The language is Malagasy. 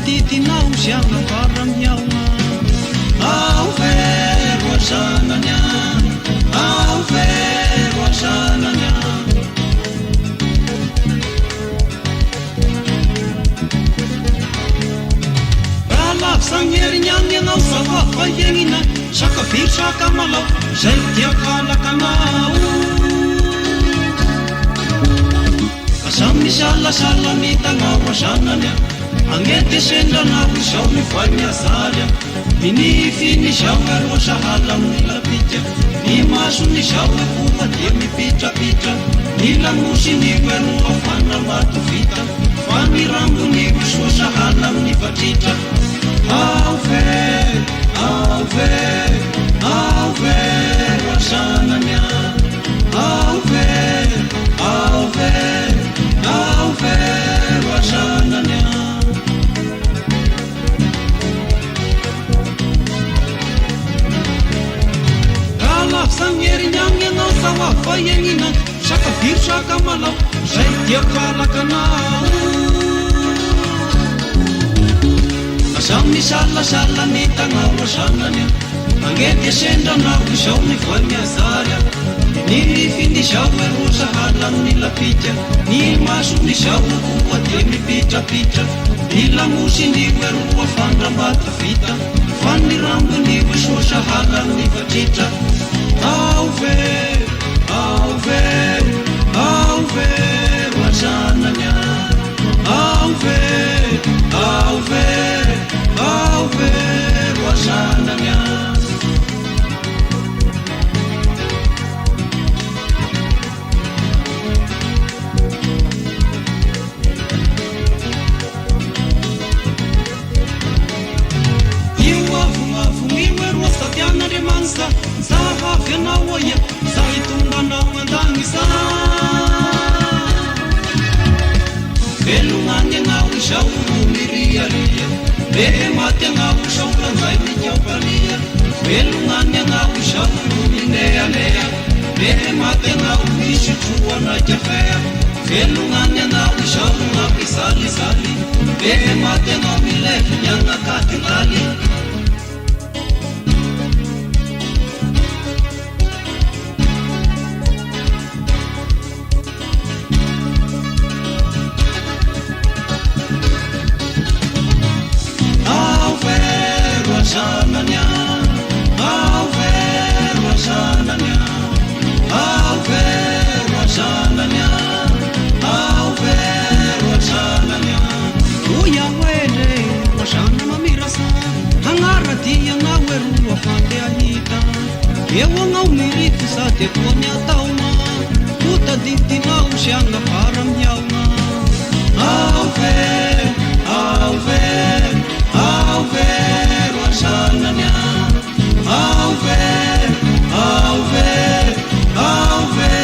titinao sianga paramiauna au vero asananya au vero asananya Sangerinyangenao savafayenina sakavitsaka malao zay tiakalakanao asamy salasalamitagnao asananya agnety sendranao izao mivoany azarya minifiny zao aloha sahala amin'ny lapitra ny masony zao ekoa dia mipitrapitra ny lamosiny aloha fanambato vita fa ny rambony soa sahala amin'ny vatritra Ave, ave, ave, wasananya. Ave, ave, ave, wasananya. Kalaf sangeri nyangena sawa fayengina saka bir saka malau zay dia kalakanao Sami sala mitangao asananya Angety sendranao izao mivoany azarya Ny finy zao aloha sahala amin'ny lapitra Ny masony zao koa dia mipitrapitra Ny lamosiny aloha fandrambata vita Fa ny rambony soa sahala amin'ny vatritra Ave, ave, ave, wasananya Ave, ave Ave, wasananya Io avungavungiwe rostatianarimansa Zahafianao oia Zahitonganao andangisa Velunganyanao izao miriaria Behe matyanao izao kanzay mikiaupania Velunganyanao izao minealea Behe matyanao misy troana kafea Velunganyanao izao mampisalizali Behe matyanao milefy nianakatingali Wasananya, ave, wasananya, ave, wasananya, ave, wasananya. Uya wele, wasana mamirasa, hangara dia ngawe ruwa fante ahita. Ewa ngau miritu sa te konya tauma, puta diti ngau sianga param yauma. Ave, ave, ave. Sananya, ave, ave, ave.